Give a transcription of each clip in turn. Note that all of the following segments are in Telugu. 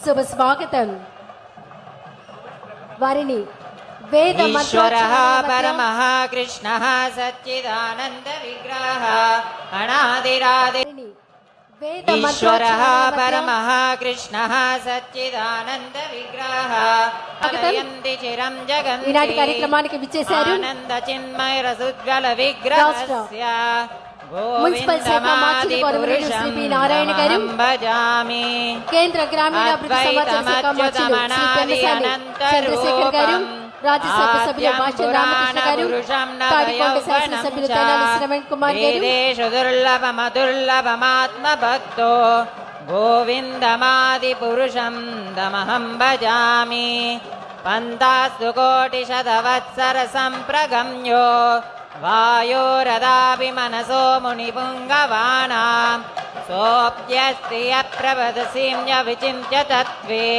శుభ స్వాగతం. వారిని వేద ఈశ్వరః పరమః కృష్ణః సచ్చిదానంద విగ్రహః అనాదిరాది. ఈశ్వరః పరమః కృష్ణః సచ్చిదానంద విగ్రహః అలయంతి చిరం జగంతి. ఈనాటి కార్యక్రమానికి విచ్చేశారు ఆనంద చిన్మయ రసోజ్వల విగ్రహస్య మున్సిపల్ శాఖ మార్చి గౌరవనీయులు శ్రీ పి. నారాయణ గారు, భజామి. కేంద్ర గ్రామీణాభివృద్ధి సమాచార శాఖ మార్చులు శ్రీ పెమ్మసాని చంద్రశేఖర్ గారు, రాజ్యసభ సభ్యులు భాష్యం రామకృష్ణ గారు, తాడికొండ శాసనసభ్యులు తెనాలి శ్రవణ్ కుమార్ గారు, దుర్లభమాత్మ భక్తో గోవిందమాది పురుషం దమహం భజామి. పంతాస్తు కోటి శతవత్సర సంప్రగమ్యో వాయోరదాపి మనసో మునిపుంగవానాం సోప్యస్త్రియ ప్రవదసీమ్య విచింత్య తత్వే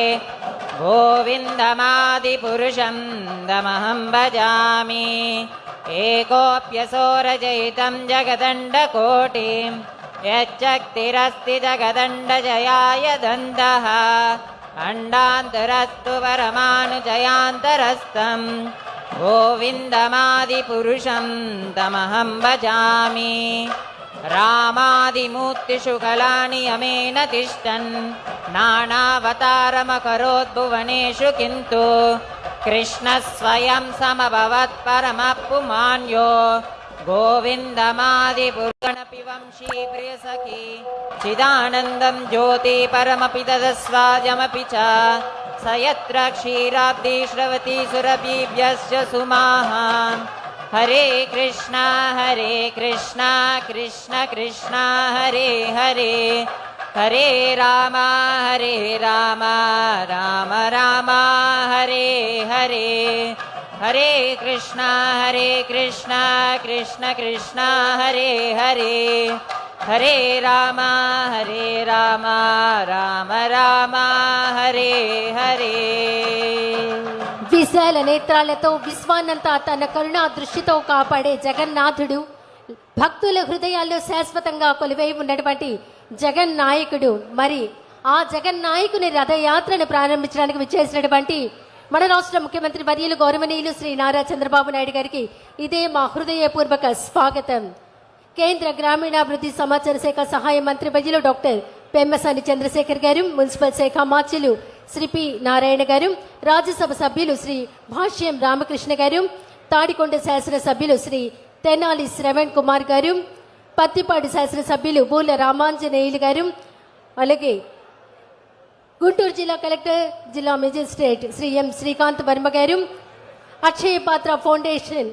గోవిందమాది పురుషం దమహం భజామి. ఏకోప్యసో రచయితం జగదండకోటిం యచ్చక్తిరస్తి జగదండజయాయ దందః అండాంతరస్తు పరమానుజయాంతరస్థం గోవిందమాది పురుషం తమహం భజామి. రామాదిమూర్తిషు కళాని యమేన తిష్టన్ నానావతారమకరోద్భువనేషు కింతు కృష్ణ స్వయం సమభవత్ పరమః పుమాన్యో గోవిందమాది పురుషనపి వంశీ ప్రియసఖి చిదానందం జ్యోతి పరమపి తదస్వాజమపి చ సయత్ర క్షీరాబ్ది శ్రవతి సురభిభ్యస్య సుమాహాన్. హరే కృష్ణ కృష్ణ కృష్ణ హరే హరే, హరే రామ రామ రామ హరే హరే, హరే కృష్ణ కృష్ణ కృష్ణ హరే హరే, హరే రామ రామ రామ హరే హరే. విశాల నేత్రాలతో విశ్వాన్నంతా తన కరుణా దృష్టితో కాపాడే జగన్నాథుడు, భక్తుల హృదయాల్లో శాశ్వతంగా కొలువై ఉన్నటువంటి జగన్నాయకుడు. మరి ఆ జగన్నాయకుని రథయాత్రను ప్రారంభించడానికి విచ్చేసినటువంటి మన రాష్ట్ర ముఖ్యమంత్రి వర్యులు గౌరవనీయులు శ్రీ నారా చంద్రబాబు నాయుడు గారికి ఇదే మా హృదయపూర్వక స్వాగతం. కేంద్ర గ్రామీణాభివృద్ధి సమాచార శాఖ సహాయ మంత్రి వర్యులు డాక్టర్ పెమ్మసాని చంద్రశేఖర్ గారు, మున్సిపల్ శాఖ మార్చులు శ్రీ పి. నారాయణ గారు, రాజ్యసభ సభ్యులు శ్రీ భాష్యం రామకృష్ణ గారు, తాడికొండ శాసనసభ్యులు శ్రీ తెనాలి శ్రవణ్ కుమార్ గారు, పత్తిపాడు శాసనసభ్యులు బూల రామాంజనేయులు గారు, అలాగే గుంటూరు జిల్లా కలెక్టర్ జిల్లా మెజిస్ట్రేట్ శ్రీ ఎం శ్రీకాంత్ వర్మ గారు, Akshaya Patra foundation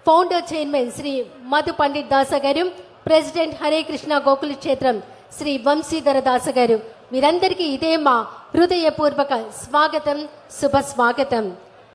founder chairman Shri Madhu Pandit Dasa గారు, ప్రెసిడెంట్ హరే కృష్ణ గోకుల క్షేత్రం శ్రీ వంశీధర దాస గారు, వీరందరికీ ఇదే మా హృదయపూర్వక స్వాగతం, శుభ స్వాగతం.